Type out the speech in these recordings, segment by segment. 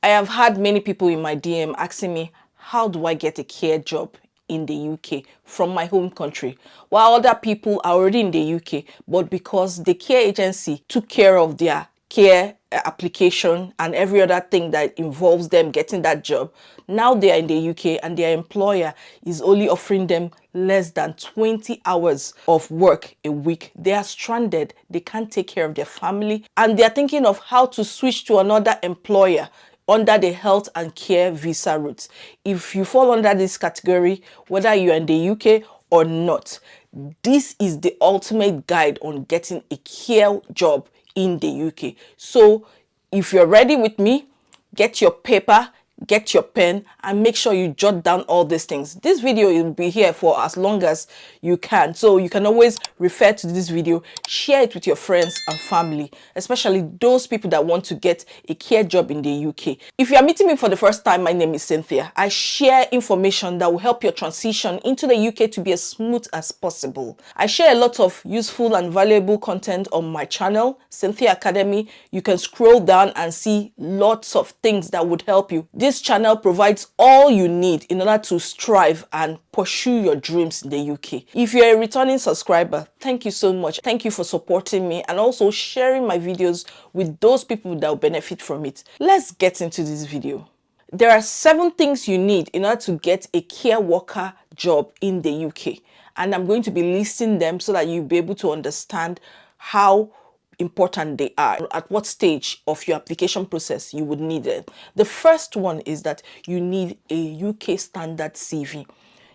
I have had many people in my DM asking me, how do I get a care job in the UK from my home country? While other people are already in the UK, but because the care agency took care of their care application and every other thing that involves them getting that job, now they are in the UK and their employer is only offering them less than 20 hours of work a week. They are stranded, they can't take care of their family, and they are thinking of how to switch to another employer under the health and care visa route. If you fall under this category, whether you're in the UK or not, this is the ultimate guide on getting a care job in the UK. So if you're ready with me, get your paper, get your pen, and make sure you jot down all these things. This video will be here for as long as you can, so you can always refer to this video, share it with your friends and family, especially those people that want to get a care job in the UK. If you are meeting me for the first time, my name is Cynthia. I share information that will help your transition into the UK to be as smooth as possible. I share a lot of useful and valuable content on my channel, Cynthia Academy. You can scroll down and see lots of things that would help you. This channel provides all you need in order to strive and pursue your dreams in the UK. If you're a returning subscriber, thank you so much. Thank you for supporting me and also sharing my videos with those people that will benefit from it. Let's get into this video. There are 7 things you need in order to get a care worker job in the UK, and I'm going to be listing them so that you'll be able to understand how important they are, at what stage of your application process you would need it. The first one is that you need a UK standard CV.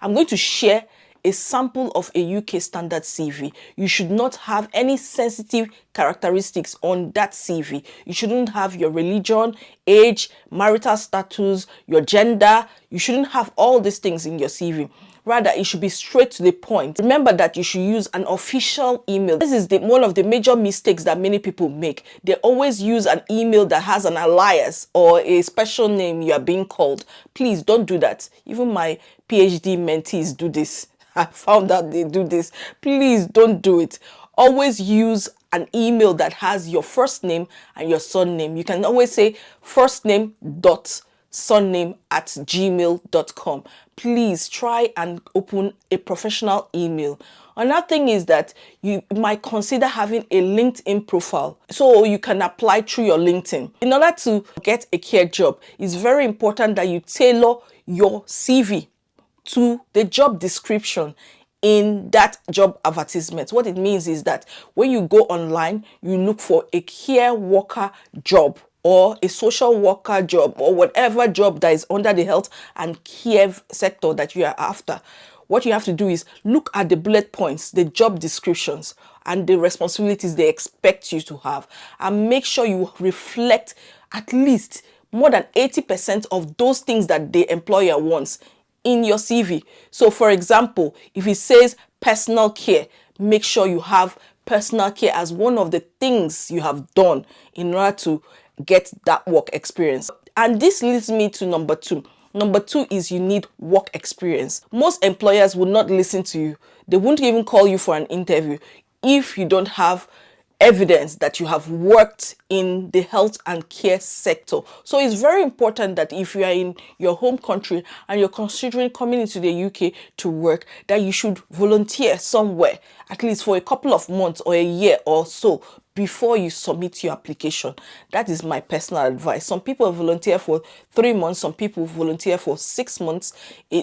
I'm going to share a sample of a UK standard CV. You should not have any sensitive characteristics on that CV. You shouldn't have your religion, age, marital status, your gender. You shouldn't have all these things in your CV. Rather, it should be straight to the point. Remember that you should use an official email. This is one of the major mistakes that many people make. They always use an email that has an alias or a special name you are being called. Please don't do that. Even my PhD mentees do this. I found out they do this. Please don't do it. Always use an email that has your first name and your surname. You can always say first name dot surname@gmail.com. Please try and open a professional email. Another thing is that you might consider having a LinkedIn profile so you can apply through your LinkedIn. In order to get a care job, it's very important that you tailor your CV to the job description in that job advertisement. What it means is that when you go online, you look for a care worker job or a social worker job or whatever job that is under the health and care sector that you are after. What you have to do is look at the bullet points, the job descriptions, and the responsibilities they expect you to have, and make sure you reflect at least more than 80% of those things that the employer wants in your CV. So for example, if it says personal care, make sure you have personal care as one of the things you have done in order to get that work experience. And this leads me to number 2. Number 2 is you need work experience. Most employers will not listen to you. They won't even call you for an interview if you don't have evidence that you have worked in the health and care sector. So it's very important that if you are in your home country and you're considering coming into the UK to work, that you should volunteer somewhere, at least for a couple of months or a year or so, before you submit your application. That is my personal advice. Some people volunteer for 3 months, some people volunteer for 6 months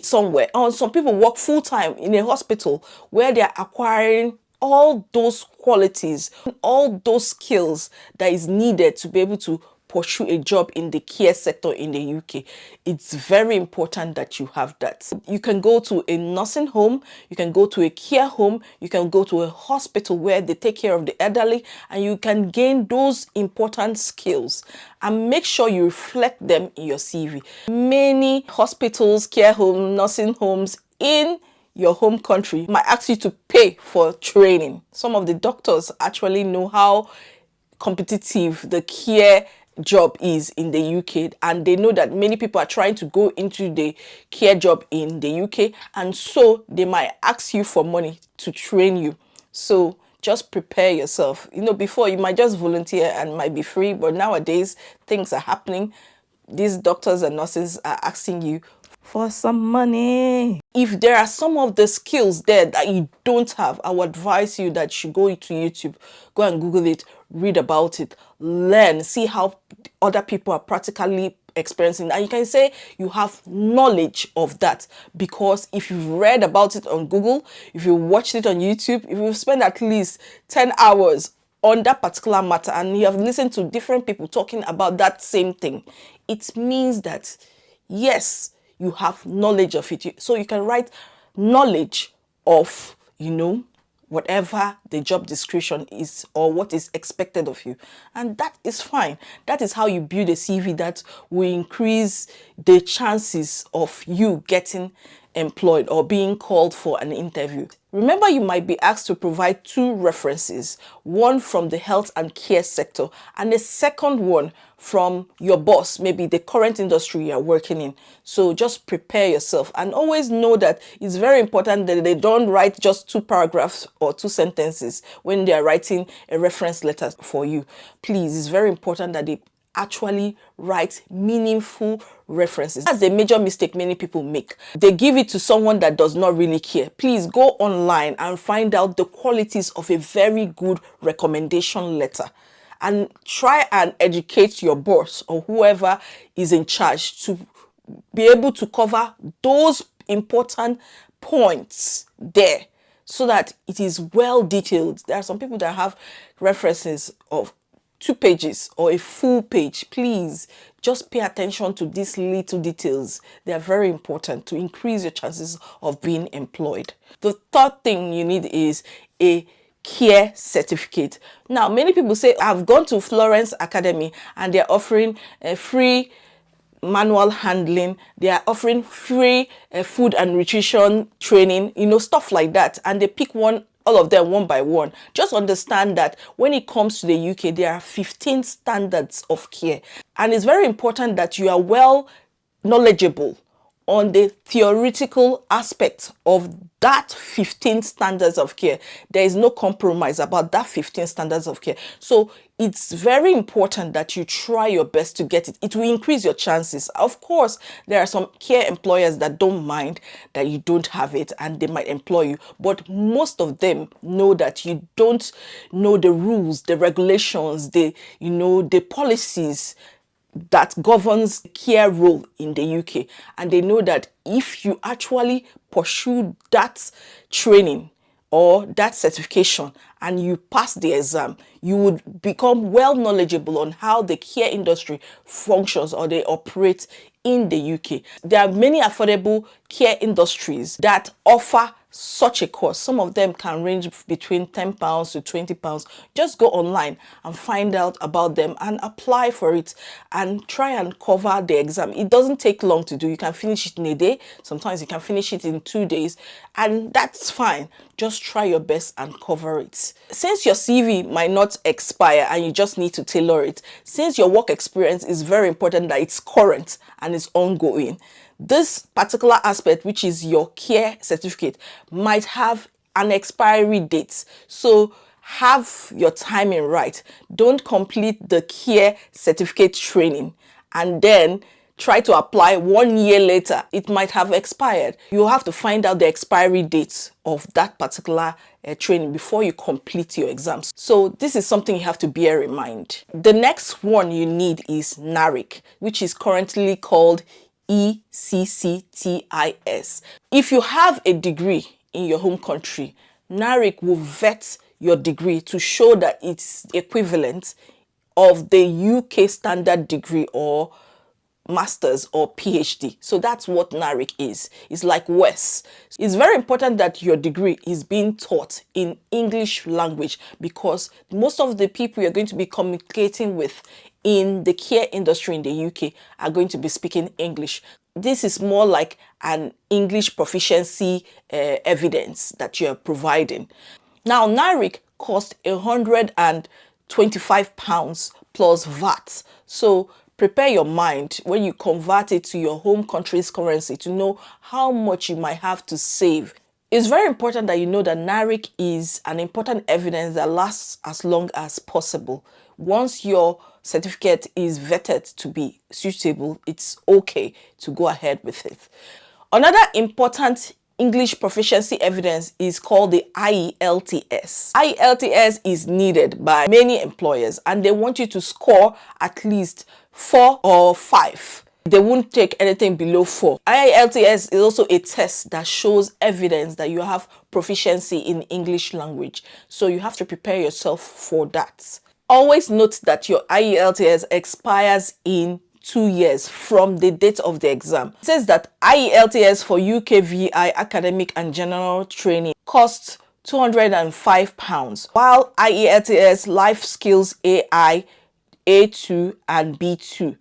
somewhere, or some people work full-time in a hospital where they are acquiring all those qualities, all those skills that is needed to be able to pursue a job in the care sector in the UK. It's very important that you have that. You can go to a nursing home, you can go to a care home, you can go to a hospital where they take care of the elderly, and you can gain those important skills and make sure you reflect them in your CV. Many hospitals, care homes, nursing homes in your home country might ask you to pay for training. Some of the doctors actually know how competitive the care job is in the UK, and they know that many people are trying to go into the care job in the UK, and so they might ask you for money to train you. So just prepare yourself. Before you might just volunteer and might be free, but nowadays things are happening. these doctors and nurses are asking you for some money. If there are some of the skills there that you don't have, I would advise you that you should go to YouTube, go and Google it, read about it, learn, see how other people are practically experiencing, and you can say you have knowledge of that, because if you've read about it on Google, if you watched it on YouTube, if you spend at least 10 hours on that particular matter and you have listened to different people talking about that same thing, it means that yes, you have knowledge of it. So you can write knowledge of, whatever the job description is or what is expected of you. And that is fine. That is how you build a CV that will increase the chances of you getting employed or being called for an interview. Remember, you might be asked to provide 2 references, one from the health and care sector and a second one from your boss, maybe the current industry you're working in. So just prepare yourself and always know that it's very important that they don't write just 2 paragraphs or 2 sentences when they are writing a reference letter for you. Please, it's very important that they actually write meaningful references. That's a major mistake many people make. They give it to someone that does not really care. Please go online and find out the qualities of a very good recommendation letter and try and educate your boss or whoever is in charge to be able to cover those important points there so that it is well detailed. There are some people that have references of 2 pages or a full page. Please just pay attention to these little details. They are very important to increase your chances of being employed. The third thing you need is a care certificate. Now, many people say, I've gone to Florence Academy and they're offering a free manual handling, they are offering free food and nutrition training, stuff like that, and they pick all of them one by one. Just understand that when it comes to the UK, there are 15 standards of care, and it's very important that you are well knowledgeable on the theoretical aspect of that 15 standards of care. There is no compromise about that 15 standards of care. So it's very important that you try your best to get it. It will increase your chances. Of course, there are some care employers that don't mind that you don't have it and they might employ you. But most of them know that you don't know the rules, the regulations, the policies that governs care role in the UK, and they know that if you actually pursue that training or that certification and you pass the exam, you would become well knowledgeable on how the care industry functions or they operate in the UK. There are many affordable care industries that offer such a course. Some of them can range between £10 to £20. Just go online and find out about them and apply for it and try and cover the exam. It doesn't take long to do. You can finish it in a day. Sometimes you can finish it in 2 days, and that's fine. Just try your best and cover it. Since your CV might not expire and you just need to tailor it, since your work experience is very important that it's current and it's ongoing, this particular aspect, which is your care certificate, might have an expiry date. So have your timing right. Don't complete the care certificate training and then try to apply 1 year later. It might have expired. You have to find out the expiry date of that particular training before you complete your exams. So this is something you have to bear in mind. The next one you need is NARIC, which is currently called ECCTIS. If you have a degree in your home country, NARIC will vet your degree to show that it's equivalent of the UK standard degree or master's or PhD. So that's what NARIC is. It's like WES. It's very important that your degree is being taught in English language, because most of the people you're going to be communicating with in the care industry in the UK are going to be speaking English. This is more like an English proficiency evidence that you're providing. Now, NARIC cost £125 plus VAT. So prepare your mind when you convert it to your home country's currency to know how much you might have to save. It's very important that you know that NARIC is an important evidence that lasts as long as possible. Once your certificate is vetted to be suitable, it's okay to go ahead with it. Another important English proficiency evidence is called the IELTS. IELTS is needed by many employers and they want you to score at least 4 or 5. They won't take anything below 4. IELTS is also a test that shows evidence that you have proficiency in English language. So you have to prepare yourself for that. Always note that your IELTS expires in 2 years from the date of the exam. It says that IELTS for UKVI academic and general training costs £205, while IELTS Life Skills AI A2 and B2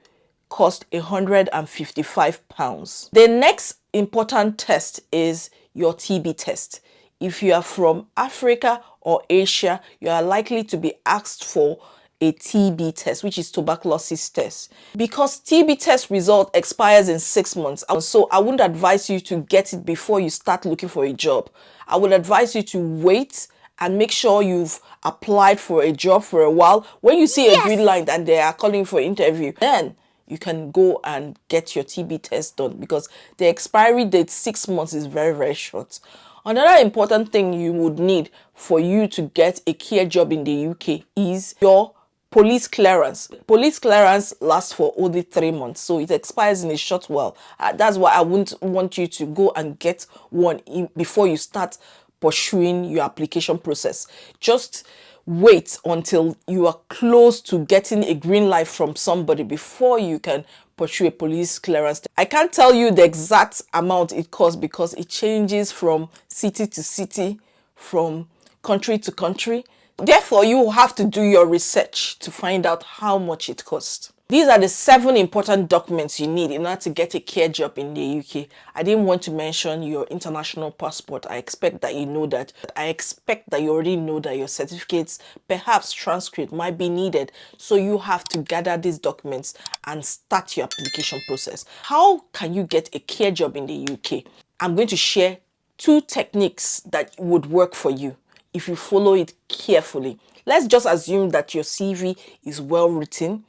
cost £155. The next important test is your TB test. If you are from Africa or Asia, you are likely to be asked for a TB test, which is tuberculosis test. Because TB test result expires in 6 months, so I wouldn't advise you to get it before you start looking for a job. I would advise you to wait and make sure you've applied for a job for a while. When you see a green line and they are calling for interview, then you can go and get your TB test done, because the expiry date 6 months is very, very short. Another important thing you would need for you to get a care job in the UK is your police clearance. Police clearance lasts for only 3 months, so it expires in a short while. That's why I wouldn't want you to go and get one before you start pursuing your application process. Just wait until you are close to getting a green light from somebody before you can pursue a police clearance. I can't tell you the exact amount it costs because it changes from city to city, from country to country. Therefore, you have to do your research to find out how much it costs. These are the 7 important documents you need in order to get a care job in the UK. I didn't want to mention your international passport. I expect that you know that. I expect that you already know that your certificates, perhaps transcript, might be needed. So you have to gather these documents and start your application process. How can you get a care job in the UK? I'm going to share 2 techniques that would work for you if you follow it carefully. Let's just assume that your CV is well written.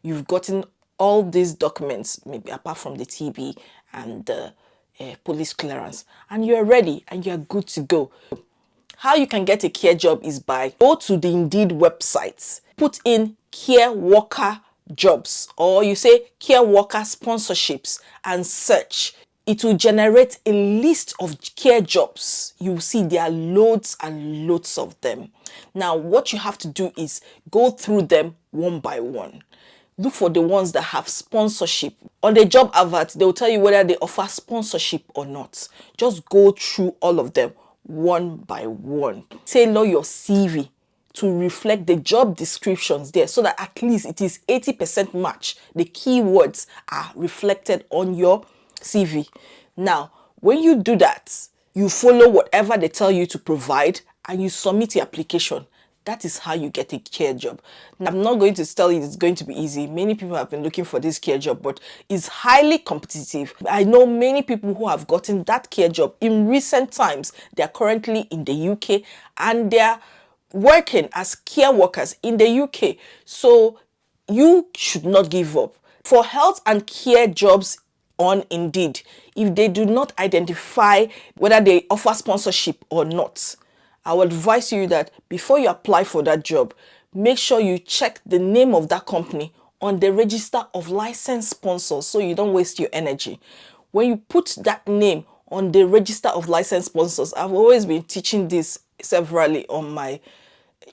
You've gotten all these documents, maybe apart from the TB and the police clearance, and you're ready and you're good to go. How you can get a care job is by go to the Indeed website, put in care worker jobs, or you say care worker sponsorships, and search. It will generate a list of care jobs. You will see there are loads and loads of them. Now, what you have to do is go through them one by one. Look for the ones that have sponsorship. On the job advert, they will tell you whether they offer sponsorship or not. Just go through all of them one by one. Tailor your CV to reflect the job descriptions there so that at least it is 80% match. The keywords are reflected on your CV. Now, when you do that, you follow whatever they tell you to provide and you submit your application. That is how you get a care job. Now, I'm not going to tell you it's going to be easy. Many people have been looking for this care job, but it's highly competitive. I know many people who have gotten that care job in recent times. They are currently in the UK and they are working as care workers in the UK. So you should not give up. For health and care jobs on Indeed, if they do not identify whether they offer sponsorship or not, I would advise you that before you apply for that job, make sure you check the name of that company on the register of licensed sponsors so you don't waste your energy. When you put that name on the register of licensed sponsors, I've always been teaching this severally on my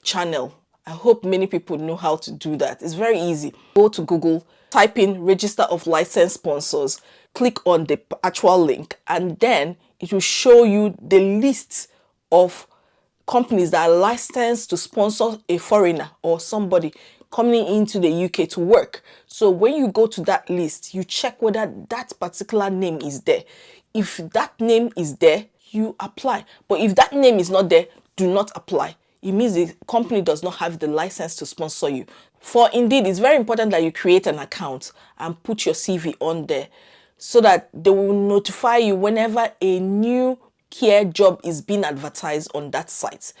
channel. I hope many people know how to do that. It's very easy. Go to Google, type in register of licensed sponsors, click on the actual link, and then it will show you the list of companies that are licensed to sponsor a foreigner or somebody coming into the UK to work. So when you go to that list, you check whether that particular name is there. If that name is there, you apply. But if that name is not there, do not apply. It means the company does not have the license to sponsor you. For Indeed, it's very important that you create an account and put your CV on there so that they will notify you whenever a new care job is being advertised on that site.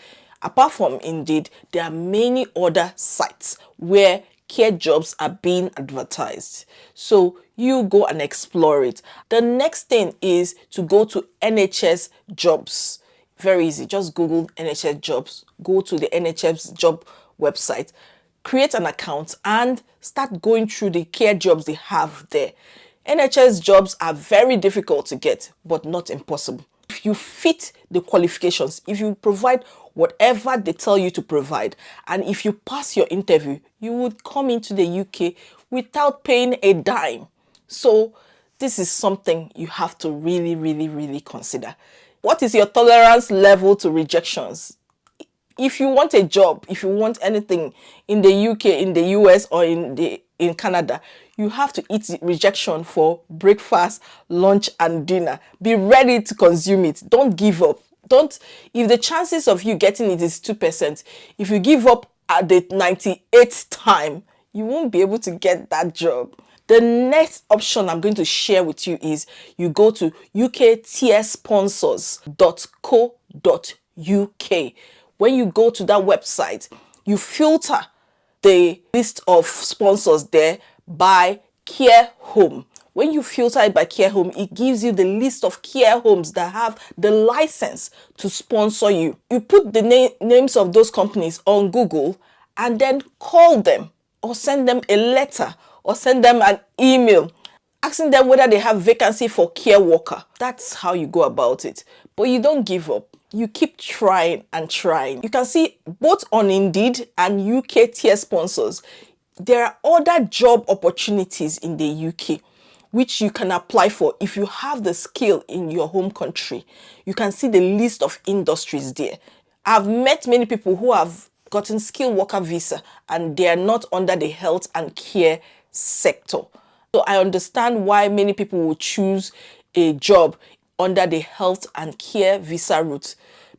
Apart from Indeed, there are many other sites where care jobs are being advertised. So you go and explore it. The next thing is to go to NHS jobs. Very easy. Just Google NHS jobs. Go to the NHS job website, create an account, and start going through the care jobs they have there. NHS jobs are very difficult to get, but not impossible. If you fit the qualifications, if you provide whatever they tell you to provide, and if you pass your interview, you would come into the UK without paying a dime. So this is something you have to really, really, really consider. What is your tolerance level to rejections? If you want a job, if you want anything in the UK, in the US, or in Canada, you have to eat rejection for breakfast, lunch, and dinner. Be ready to consume it. Don't give up. Don't, if the chances of you getting it is 2%, if you give up at the 98th time, you won't be able to get that job. The next option I'm going to share with you is you go to uktsponsors.co.uk. When you go to that website, you filter the list of sponsors there by care home. When you filter it by care home, it gives you the list of care homes that have the license to sponsor you. You put the names of those companies on Google and then call them or send them a letter or send them an email asking them whether they have vacancy for care worker. That's how you go about it. But you don't give up. You keep trying and trying. You can see both on Indeed and UK tier sponsors, there are other job opportunities in the UK which you can apply for if you have the skill in your home country. You can see the list of industries there. I've met many people who have gotten skilled worker visa and they are not under the health and care sector. So I understand why many people will choose a job under the health and care visa route,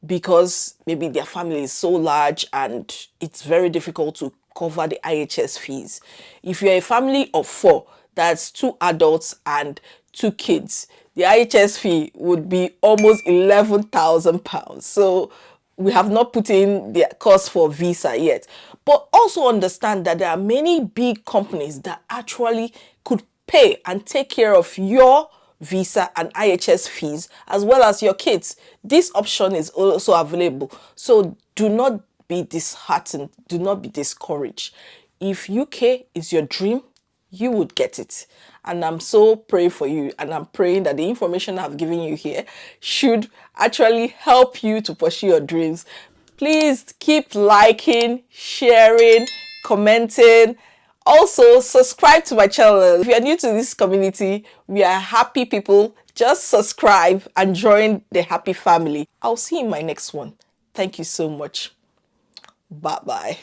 because maybe their family is so large and it's very difficult to cover the IHS fees. If you're a family of 4, that's 2 adults and 2 kids, the IHS fee would be almost £11,000. So we have not put in the cost for visa yet. But also understand that there are many big companies that actually could pay and take care of your visa and IHS fees as well as your kids. This option is also available. So do not be disheartened. Do not be discouraged. If UK is your dream, you would get it. And I'm so praying for you, and I'm praying that the information I've given you here should actually help you to pursue your dreams. Please keep liking, sharing, commenting. Also, subscribe to my channel. If you are new to this community, we are happy people. Just subscribe and join the happy family. I'll see you in my next one. Thank you so much. Bye-bye.